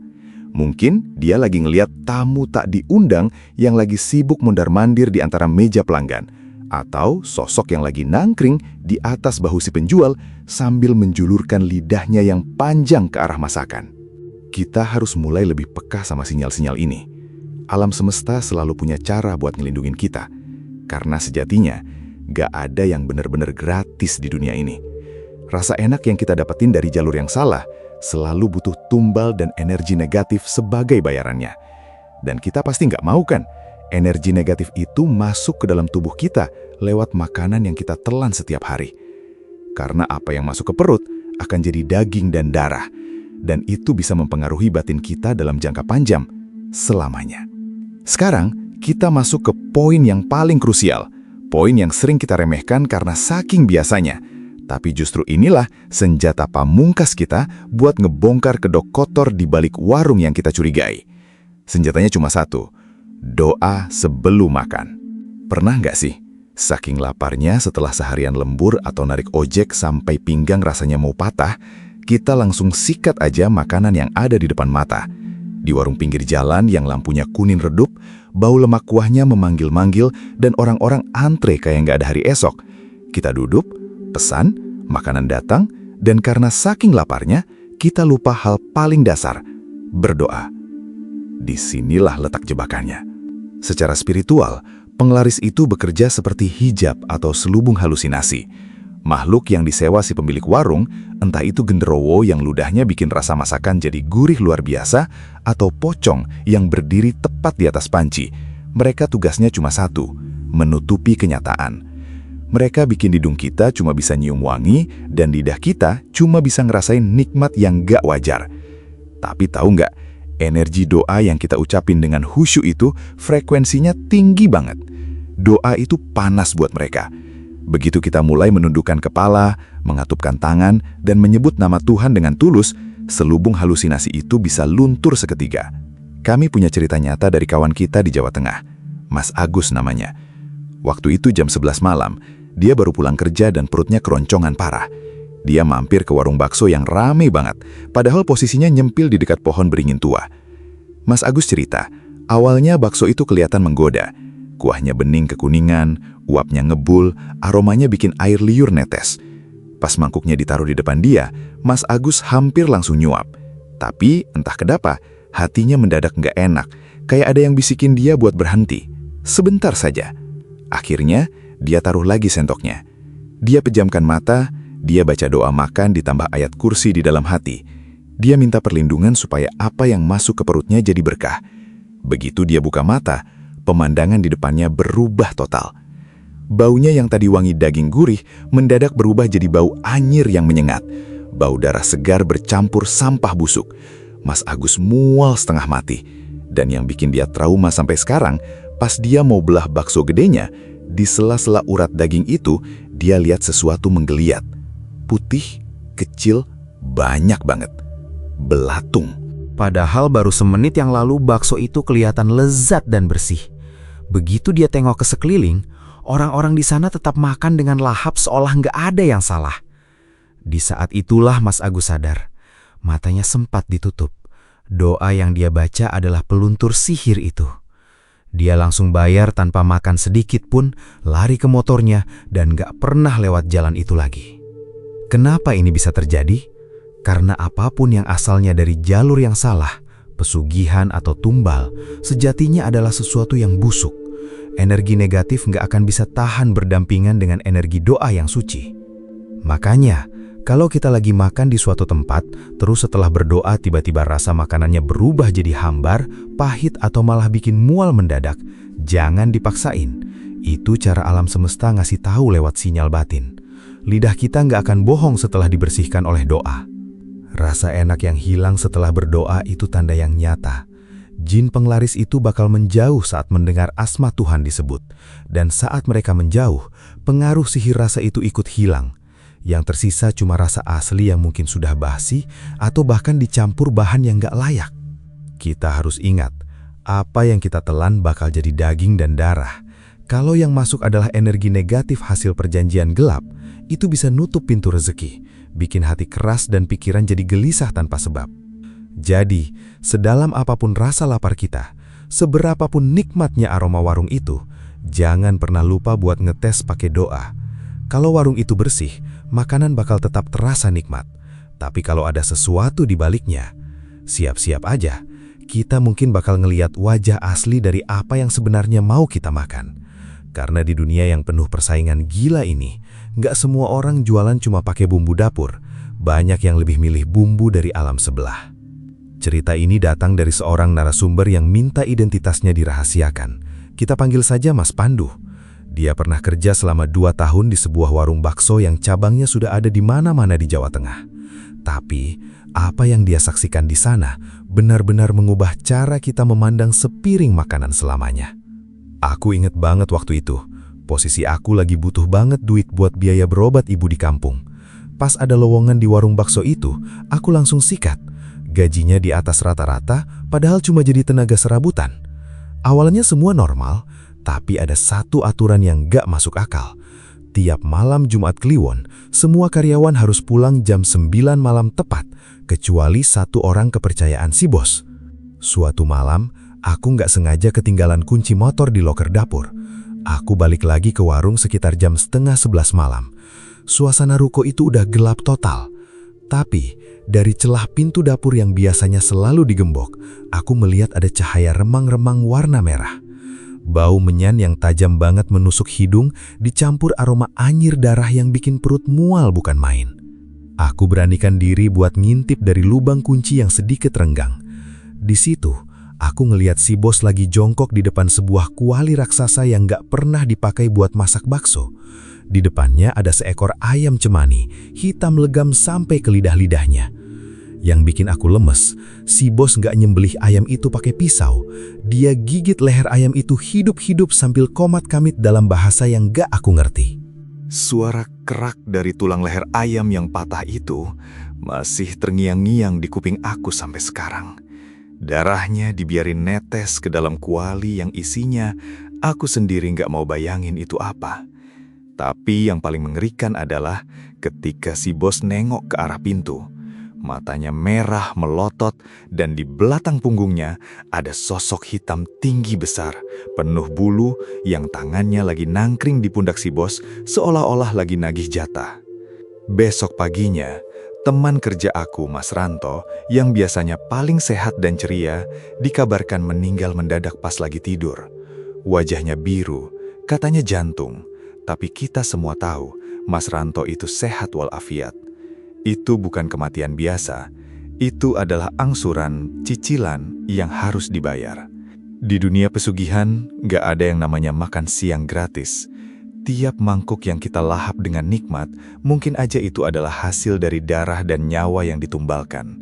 B: Mungkin dia lagi ngeliat tamu tak diundang yang lagi sibuk mondar-mandir di antara meja pelanggan, atau sosok yang lagi nangkring di atas bahu si penjual sambil menjulurkan lidahnya yang panjang ke arah masakan. Kita harus mulai lebih peka sama sinyal-sinyal ini. Alam semesta selalu punya cara buat ngelindungin kita, karena sejatinya gak ada yang benar-benar gratis di dunia ini. Rasa enak yang kita dapetin dari jalur yang salah selalu butuh tumbal dan energi negatif sebagai bayarannya. Dan kita pasti nggak mau kan, energi negatif itu masuk ke dalam tubuh kita lewat makanan yang kita telan setiap hari. Karena apa yang masuk ke perut akan jadi daging dan darah, dan itu bisa mempengaruhi batin kita dalam jangka panjang, selamanya. Sekarang, kita masuk ke poin yang paling krusial, poin yang sering kita remehkan karena saking biasanya. Tapi justru inilah senjata pamungkas kita buat ngebongkar kedok kotor di balik warung yang kita curigai. Senjatanya cuma satu, doa sebelum makan. Pernah nggak sih, saking laparnya setelah seharian lembur atau narik ojek sampai pinggang rasanya mau patah, kita langsung sikat aja makanan yang ada di depan mata. Di warung pinggir jalan yang lampunya kuning redup, bau lemak kuahnya memanggil-manggil dan orang-orang antre kayak nggak ada hari esok. Kita duduk, pesan, makanan datang, dan karena saking laparnya, kita lupa hal paling dasar, berdoa. Disinilah letak jebakannya. Secara spiritual, penglaris itu bekerja seperti hijab atau selubung halusinasi. Makhluk yang disewa si pemilik warung, entah itu genderuwo yang ludahnya bikin rasa masakan jadi gurih luar biasa, atau pocong yang berdiri tepat di atas panci. Mereka tugasnya cuma satu, menutupi kenyataan. Mereka bikin hidung kita cuma bisa nyium wangi, dan lidah kita cuma bisa ngerasain nikmat yang gak wajar. Tapi tahu nggak, energi doa yang kita ucapin dengan khusyuk itu frekuensinya tinggi banget. Doa itu panas buat mereka. Begitu kita mulai menundukkan kepala, mengatupkan tangan, dan menyebut nama Tuhan dengan tulus, selubung halusinasi itu bisa luntur seketika. Kami punya cerita nyata dari kawan kita di Jawa Tengah, Mas Agus namanya. Waktu itu jam 11 malam, dia baru pulang kerja dan perutnya keroncongan parah. Dia mampir ke warung bakso yang rame banget, padahal posisinya nyempil di dekat pohon beringin tua. Mas Agus cerita, awalnya bakso itu kelihatan menggoda. Kuahnya bening kekuningan, uapnya ngebul, aromanya bikin air liur netes. Pas mangkuknya ditaruh di depan dia, Mas Agus hampir langsung nyuap. Tapi entah kenapa, hatinya mendadak nggak enak, kayak ada yang bisikin dia buat berhenti. Sebentar saja. Akhirnya, dia taruh lagi sendoknya. Dia pejamkan mata, dia baca doa makan ditambah ayat kursi di dalam hati. Dia minta perlindungan supaya apa yang masuk ke perutnya jadi berkah. Begitu dia buka mata, pemandangan di depannya berubah total. Baunya yang tadi wangi daging gurih mendadak berubah jadi bau anyir yang menyengat. Bau darah segar bercampur sampah busuk. Mas Agus mual setengah mati. Dan yang bikin dia trauma sampai sekarang, pas dia mau belah bakso gedenya, di sela-sela urat daging itu, dia lihat sesuatu menggeliat. Putih, kecil, banyak banget. Belatung.
D: Padahal baru semenit yang lalu bakso itu kelihatan lezat dan bersih. Begitu dia tengok ke sekeliling, orang-orang di sana tetap makan dengan lahap seolah nggak ada yang salah. Di saat itulah Mas Agus sadar. Matanya sempat ditutup. Doa yang dia baca adalah peluntur sihir itu. Dia langsung bayar tanpa makan sedikit pun, lari ke motornya, dan nggak pernah lewat jalan itu lagi. Kenapa ini bisa terjadi? Karena apapun yang asalnya dari jalur yang salah, pesugihan atau tumbal, sejatinya adalah sesuatu yang busuk. Energi negatif nggak akan bisa tahan berdampingan dengan energi doa yang suci. Makanya, kalau kita lagi makan di suatu tempat, terus setelah berdoa tiba-tiba rasa makanannya berubah jadi hambar, pahit atau malah bikin mual mendadak, jangan dipaksain. Itu cara alam semesta ngasih tahu lewat sinyal batin. Lidah kita nggak akan bohong setelah dibersihkan oleh doa. Rasa enak yang hilang setelah berdoa itu tanda yang nyata. Jin penglaris itu bakal menjauh saat mendengar asma Tuhan disebut. Dan saat mereka menjauh, pengaruh sihir rasa itu ikut hilang. Yang tersisa cuma rasa asli yang mungkin sudah basi atau bahkan dicampur bahan yang nggak layak. Kita harus ingat, apa yang kita telan bakal jadi daging dan darah. Kalau yang masuk adalah energi negatif hasil perjanjian gelap, itu bisa nutup pintu rezeki, bikin hati keras dan pikiran jadi gelisah tanpa sebab. Jadi, sedalam apapun rasa lapar kita, seberapapun nikmatnya aroma warung itu, jangan pernah lupa buat ngetes pakai doa. Kalau warung itu bersih, makanan bakal tetap terasa nikmat. Tapi kalau ada sesuatu di baliknya, siap-siap aja, kita mungkin bakal ngeliat wajah asli dari apa yang sebenarnya mau kita makan. Karena di dunia yang penuh persaingan gila ini, nggak semua orang jualan cuma pakai bumbu dapur. Banyak yang lebih milih bumbu dari alam sebelah. Cerita ini datang dari seorang narasumber yang minta identitasnya dirahasiakan. Kita panggil saja Mas Pandu. Dia pernah kerja selama 2 tahun di sebuah warung bakso yang cabangnya sudah ada di mana-mana di Jawa Tengah. Tapi, apa yang dia saksikan di sana benar-benar mengubah cara kita memandang sepiring makanan selamanya. Aku inget banget waktu itu, posisi aku lagi butuh banget duit buat biaya berobat ibu di kampung. Pas ada lowongan di warung bakso itu, aku langsung sikat. Gajinya di atas rata-rata, padahal cuma jadi tenaga serabutan. Awalnya semua normal, tapi ada satu aturan yang gak masuk akal. Tiap malam Jumat Kliwon, semua karyawan harus pulang jam 9 malam tepat, kecuali satu orang kepercayaan si bos. Suatu malam, aku nggak sengaja ketinggalan kunci motor di loker dapur. Aku balik lagi ke warung sekitar jam 10:30 malam. Suasana ruko itu udah gelap total. Tapi, dari celah pintu dapur yang biasanya selalu digembok, aku melihat ada cahaya remang-remang warna merah. Bau menyan yang tajam banget menusuk hidung dicampur aroma anyir darah yang bikin perut mual bukan main. Aku beranikan diri buat ngintip dari lubang kunci yang sedikit renggang. Di situ, aku ngeliat si bos lagi jongkok di depan sebuah kuali raksasa yang gak pernah dipakai buat masak bakso. Di depannya ada seekor ayam cemani, hitam legam sampai ke lidah-lidahnya. Yang bikin aku lemes, si bos gak nyembelih ayam itu pakai pisau. Dia gigit leher ayam itu hidup-hidup sambil komat-kamit dalam bahasa yang gak aku ngerti.
B: Suara kerak dari tulang leher ayam yang patah itu masih terngiang-ngiang di kuping aku sampai sekarang. Darahnya dibiarin netes ke dalam kuali yang isinya aku sendiri nggak mau bayangin itu apa. Tapi yang paling mengerikan adalah ketika si bos nengok ke arah pintu. Matanya merah melotot dan di belakang punggungnya ada sosok hitam tinggi besar, penuh bulu yang tangannya lagi nangkring di pundak si bos seolah-olah lagi nagih jatah. Besok paginya, teman kerja aku, Mas Ranto, yang biasanya paling sehat dan ceria, dikabarkan meninggal mendadak pas lagi tidur. Wajahnya biru, katanya jantung, tapi kita semua tahu Mas Ranto itu sehat walafiat. Itu bukan kematian biasa, itu adalah angsuran, cicilan yang harus dibayar.
D: Di dunia pesugihan, nggak ada yang namanya makan siang gratis. Tiap mangkuk yang kita lahap dengan nikmat, mungkin aja itu adalah hasil dari darah dan nyawa yang ditumbalkan.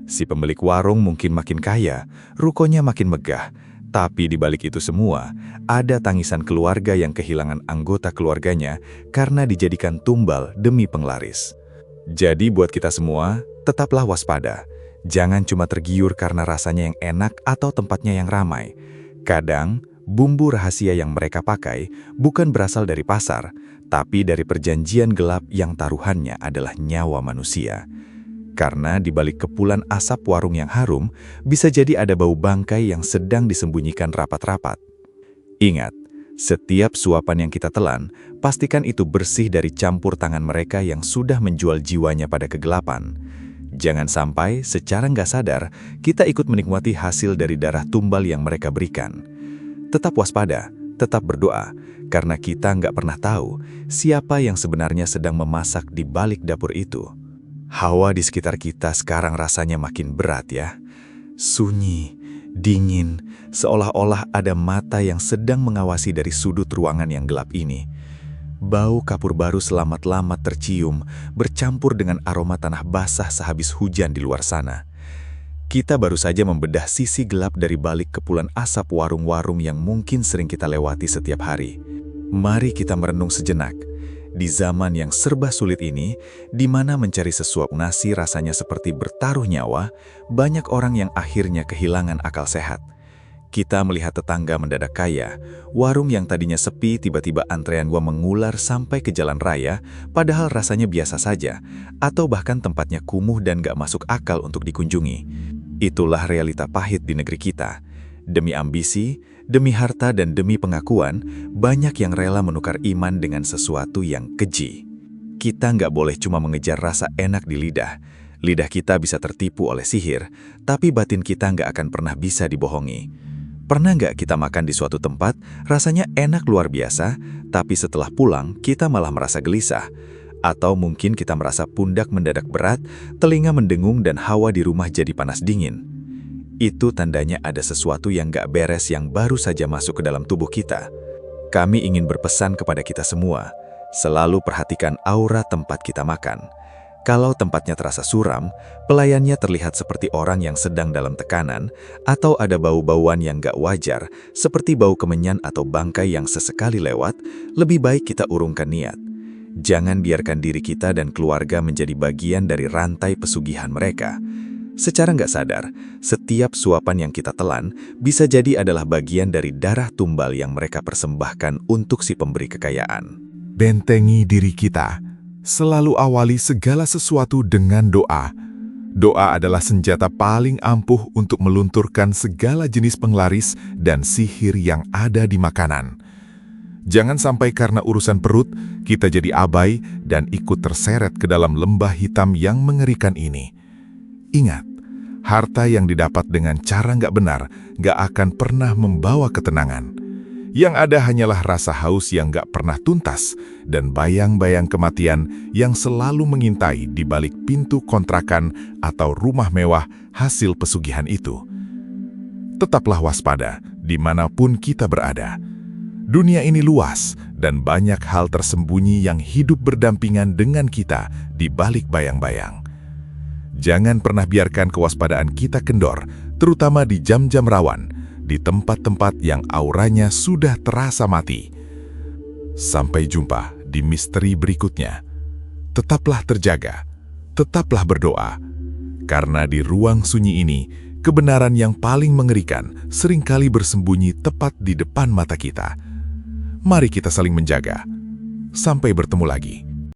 D: Si pemilik warung mungkin makin kaya, rukonya makin megah, tapi di balik itu semua, ada tangisan keluarga yang kehilangan anggota keluarganya karena dijadikan tumbal demi penglaris. Jadi buat kita semua, tetaplah waspada. Jangan cuma tergiur karena rasanya yang enak atau tempatnya yang ramai. Kadang, bumbu rahasia yang mereka pakai bukan berasal dari pasar, tapi dari perjanjian gelap yang taruhannya adalah nyawa manusia. Karena di balik kepulan asap warung yang harum, bisa jadi ada bau bangkai yang sedang disembunyikan rapat-rapat. Ingat, setiap suapan yang kita telan, pastikan itu bersih dari campur tangan mereka yang sudah menjual jiwanya pada kegelapan. Jangan sampai secara nggak sadar kita ikut menikmati hasil dari darah tumbal yang mereka berikan. Tetap waspada, tetap berdoa, karena kita nggak pernah tahu siapa yang sebenarnya sedang memasak di balik dapur itu. Hawa di sekitar kita sekarang rasanya makin berat ya. Sunyi, dingin, seolah-olah ada mata yang sedang mengawasi dari sudut ruangan yang gelap ini. Bau kapur baru selamat-lamat tercium, bercampur dengan aroma tanah basah sehabis hujan di luar sana. Kita baru saja membedah sisi gelap dari balik kepulan asap warung-warung yang mungkin sering kita lewati setiap hari. Mari kita merenung sejenak. Di zaman yang serba sulit ini, di mana mencari sesuap nasi rasanya seperti bertaruh nyawa, banyak orang yang akhirnya kehilangan akal sehat. Kita melihat tetangga mendadak kaya, warung yang tadinya sepi tiba-tiba antrean gua mengular sampai ke jalan raya, padahal rasanya biasa saja, atau bahkan tempatnya kumuh dan gak masuk akal untuk dikunjungi. Itulah realita pahit di negeri kita. Demi ambisi, demi harta dan demi pengakuan, banyak yang rela menukar iman dengan sesuatu yang keji. Kita nggak boleh cuma mengejar rasa enak di lidah. Lidah kita bisa tertipu oleh sihir, tapi batin kita nggak akan pernah bisa dibohongi. Pernah nggak kita makan di suatu tempat, rasanya enak luar biasa, tapi setelah pulang kita malah merasa gelisah? Atau mungkin kita merasa pundak mendadak berat, telinga mendengung dan hawa di rumah jadi panas dingin. Itu tandanya ada sesuatu yang nggak beres yang baru saja masuk ke dalam tubuh kita. Kami ingin berpesan kepada kita semua, selalu perhatikan aura tempat kita makan. Kalau tempatnya terasa suram, pelayannya terlihat seperti orang yang sedang dalam tekanan, atau ada bau-bauan yang gak wajar, seperti bau kemenyan atau bangkai yang sesekali lewat, lebih baik kita urungkan niat. Jangan biarkan diri kita dan keluarga menjadi bagian dari rantai pesugihan mereka. Secara gak sadar, setiap suapan yang kita telan bisa jadi adalah bagian dari darah tumbal yang mereka persembahkan untuk si pemberi kekayaan.
A: Bentengi diri kita. Selalu awali segala sesuatu dengan doa. Doa adalah senjata paling ampuh untuk melunturkan segala jenis penglaris dan sihir yang ada di makanan. Jangan sampai karena urusan perut, kita jadi abai dan ikut terseret ke dalam lembah hitam yang mengerikan ini. Ingat, harta yang didapat dengan cara nggak benar nggak akan pernah membawa ketenangan. Yang ada hanyalah rasa haus yang gak pernah tuntas dan bayang-bayang kematian yang selalu mengintai di balik pintu kontrakan atau rumah mewah hasil pesugihan itu. Tetaplah waspada dimanapun kita berada. Dunia ini luas dan banyak hal tersembunyi yang hidup berdampingan dengan kita di balik bayang-bayang. Jangan pernah biarkan kewaspadaan kita kendor, terutama di jam-jam rawan, di tempat-tempat yang auranya sudah terasa mati. Sampai jumpa di misteri berikutnya. Tetaplah terjaga, tetaplah berdoa, karena di ruang sunyi ini, kebenaran yang paling mengerikan seringkali bersembunyi tepat di depan mata kita. Mari kita saling menjaga. Sampai bertemu lagi.